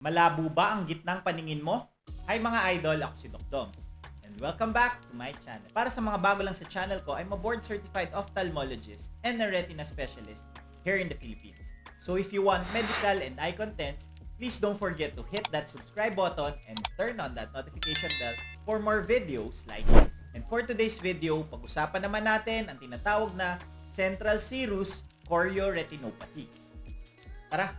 Malabo ba ang gitnang paningin mo? Hi mga idol, ako si Doc Doms. And welcome back to my channel. Para sa mga bago lang sa channel ko, I'm a board certified ophthalmologist and a retina specialist here in the Philippines. So if you want medical and eye contents, please don't forget to hit that subscribe button and turn on that notification bell for more videos like this. And for today's video, pag-usapan naman natin ang tinatawag na central serous chorioretinopathy. Tara,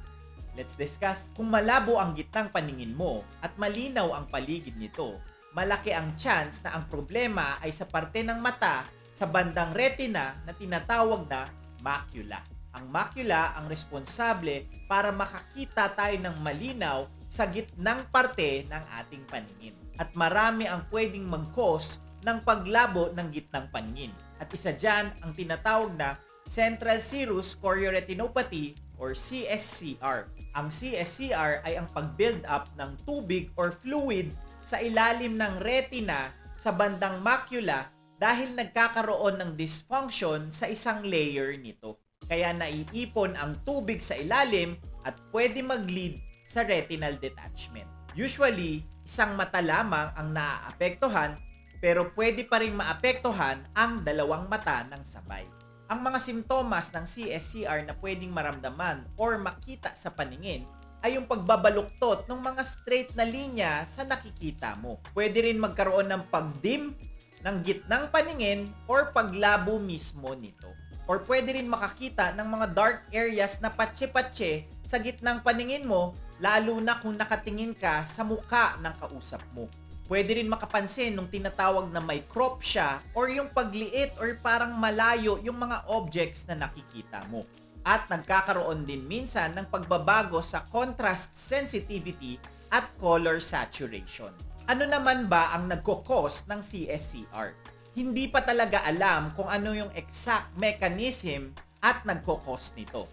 let's discuss. Kung malabo ang gitnang paningin mo at malinaw ang paligid nito, malaki ang chance na ang problema ay sa parte ng mata sa bandang retina na tinatawag na macula. Ang macula ang responsable para makakita tayo ng malinaw sa gitnang parte ng ating paningin. At marami ang pwedeng mag-cause ng paglabo ng gitnang paningin. At isa dyan ang tinatawag na central serous chorioretinopathy or CSCR. Ang CSCR ay ang pag-build up ng tubig or fluid sa ilalim ng retina sa bandang macula dahil nagkakaroon ng dysfunction sa isang layer nito. Kaya naiipon ang tubig sa ilalim at pwede mag-lead sa retinal detachment. Usually, isang mata lamang ang naaapektuhan pero pwede pa rin maapektuhan ang dalawang mata ng sabay. Ang mga simptomas ng CSCR na pwedeng maramdaman or makita sa paningin ay yung pagbabaluktot ng mga straight na linya sa nakikita mo. Pwede rin magkaroon ng pagdim ng gitnang paningin or paglabo mismo nito. Or pwede rin makakita ng mga dark areas na patse-patse sa gitnang paningin mo, lalo na kung nakatingin ka sa muka ng kausap mo. Pwede rin makapansin nung tinatawag na micropsia or yung pagliit or parang malayo yung mga objects na nakikita mo. At nagkakaroon din minsan ng pagbabago sa contrast sensitivity at color saturation. Ano naman ba ang nagkukos ng CSCR? Hindi pa talaga alam kung ano yung exact mechanism at nagkukos nito.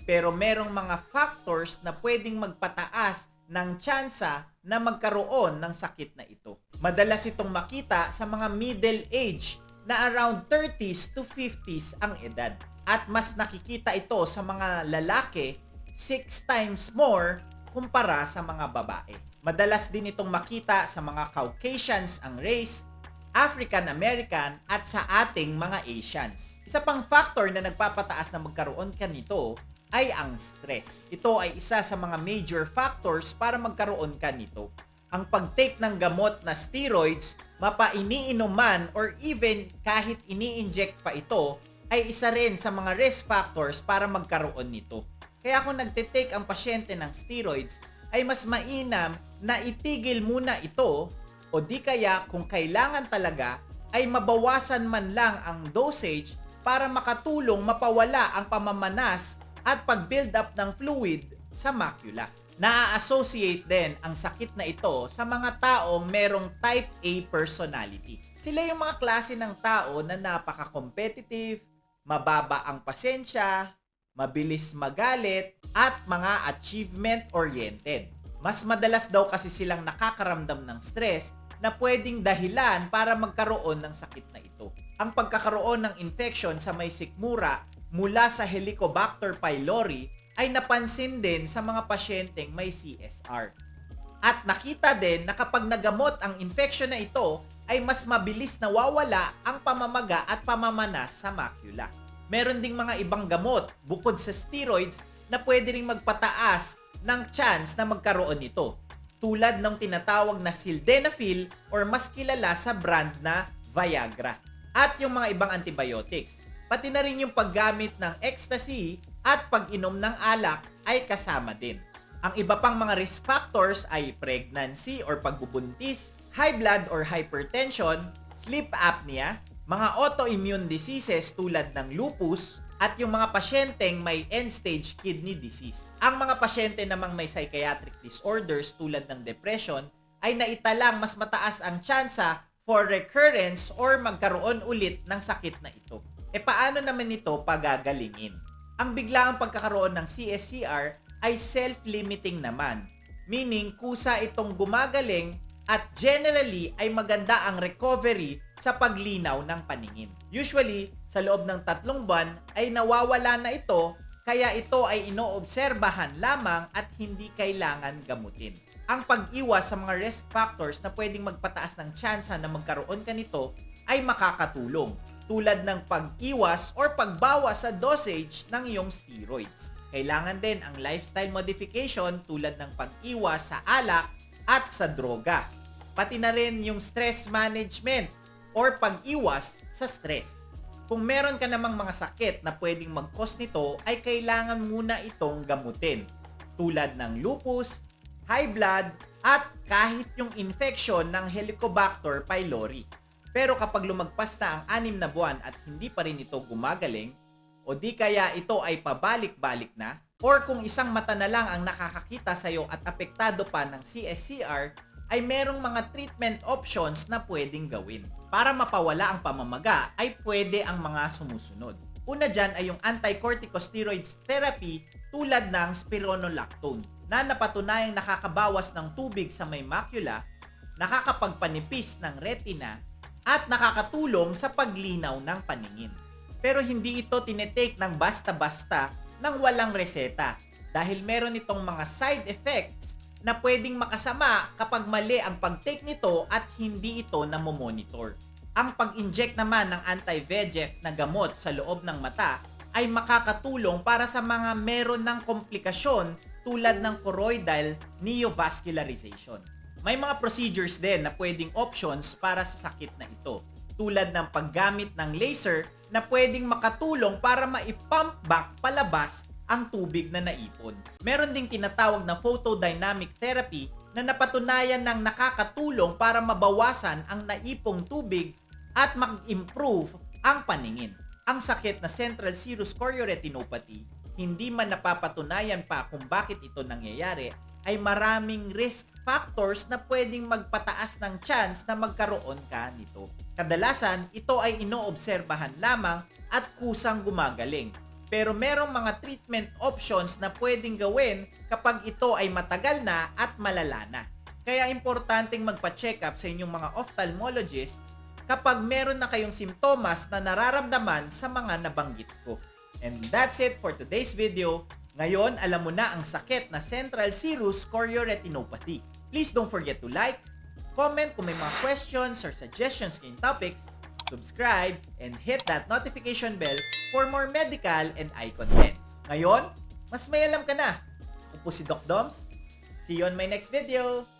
Pero merong mga factors na pwedeng magpataas ng tsansa na magkaroon ng sakit na ito. Madalas itong makita sa mga middle age na around 30s to 50s ang edad. At mas nakikita ito sa mga lalaki 6 times more kumpara sa mga babae. Madalas din itong makita sa mga Caucasians ang race, African American at sa ating mga Asians. Isa pang factor na nagpapataas na magkaroon ka nito ay ang stress. Ito ay isa sa mga major factors para magkaroon ka nito. Ang pag-take ng gamot na steroids, mapainiinom man or even kahit ini-inject pa ito, ay isa rin sa mga risk factors para magkaroon nito. Kaya kung nagtitake ang pasyente ng steroids, ay mas mainam na itigil muna ito o di kaya kung kailangan talaga ay mabawasan man lang ang dosage para makatulong mapawala ang pamamanas at pag-build up ng fluid sa macula. Na-associate din ang sakit na ito sa mga taong merong type A personality. Sila yung mga klase ng tao na napaka-competitive, mababa ang pasensya, mabilis magalit, at mga achievement-oriented. Mas madalas daw kasi silang nakakaramdam ng stress na pwedeng dahilan para magkaroon ng sakit na ito. Ang pagkakaroon ng infection sa may sikmura mula sa Helicobacter pylori ay napansin din sa mga pasyenteng may CSR. At nakita din na kapag nagamot ang infection na ito, ay mas mabilis nawawala ang pamamaga at pamamanas sa macula. Meron ding mga ibang gamot bukod sa steroids na pwede ring magpataas ng chance na magkaroon nito. Tulad ng tinatawag na sildenafil or mas kilala sa brand na Viagra. At yung mga ibang antibiotics. Pati na rin yung paggamit ng ecstasy at pag-inom ng alak ay kasama din. Ang iba pang mga risk factors ay pregnancy or pagbubuntis, high blood or hypertension, sleep apnea, mga autoimmune diseases tulad ng lupus, at yung mga pasyenteng may end-stage kidney disease. Ang mga pasyente namang may psychiatric disorders tulad ng depression ay naitalang mas mataas ang tsansa for recurrence or magkaroon ulit ng sakit na ito. E paano naman ito pagagalingin? Ang biglaang pagkakaroon ng CSCR ay self-limiting naman. Meaning, kusa itong gumagaling at generally ay maganda ang recovery sa paglinaw ng paningin. Usually, sa loob ng 3 buwan ay nawawala na ito kaya ito ay inoobserbahan lamang at hindi kailangan gamutin. Ang pag-iwas sa mga risk factors na pwedeng magpataas ng tsansa na magkaroon ka nito ay makakatulong, tulad ng pag-iwas or pagbawas sa dosage ng iyong steroids. Kailangan din ang lifestyle modification tulad ng pag-iwas sa alak at sa droga. Pati na rin yung stress management or pag-iwas sa stress. Kung meron ka namang mga sakit na pwedeng mag-cause nito, ay kailangan muna itong gamutin. Tulad ng lupus, high blood, at kahit yung infection ng Helicobacter pylori. Pero kapag lumagpas na ang 6 na buwan at hindi pa rin ito gumagaling, o di kaya ito ay pabalik-balik na, or kung isang mata na lang ang nakakakita sa'yo at apektado pa ng CSCR, ay merong mga treatment options na pwedeng gawin. Para mapawala ang pamamaga ay pwede ang mga sumusunod. Una dyan ay yung anti-corticosteroids therapy tulad ng spironolactone na napatunayang nakakabawas ng tubig sa may macula, nakakapagpanipis ng retina, at nakakatulong sa paglinaw ng paningin. Pero hindi ito tinetake ng basta-basta nang walang reseta dahil meron itong mga side effects na pwedeng makasama kapag mali ang pag-take nito at hindi ito namomonitor. Ang pag-inject naman ng anti-VEGF na gamot sa loob ng mata ay makakatulong para sa mga meron ng komplikasyon tulad ng choroidal neovascularization. May mga procedures din na pwedeng options para sa sakit na ito, tulad ng paggamit ng laser na pwedeng makatulong para maipump back palabas ang tubig na naipon. Meron ding tinatawag na photodynamic therapy na napatunayan ng nakakatulong para mabawasan ang naipong tubig at mag-improve ang paningin. Ang sakit na central serous chorioretinopathy, hindi man napapatunayan pa kung bakit ito nangyayari, ay maraming risk factors na pwedeng magpataas ng chance na magkaroon ka nito. Kadalasan, ito ay inoobserbahan lamang at kusang gumagaling. Pero merong mga treatment options na pwedeng gawin kapag ito ay matagal na at malala na. Kaya importanteng magpa-check up sa inyong mga ophthalmologists kapag meron na kayong simptomas na nararamdaman sa mga nabanggit ko. And that's it for today's video. Ngayon, alam mo na ang sakit na central serous chorioretinopathy. Please don't forget to like, comment kung may mga questions or suggestions kayong topics, subscribe, and hit that notification bell for more medical and eye contents. Ngayon, mas may alam ka na. Ako po si Doc Doms. See you on my next video.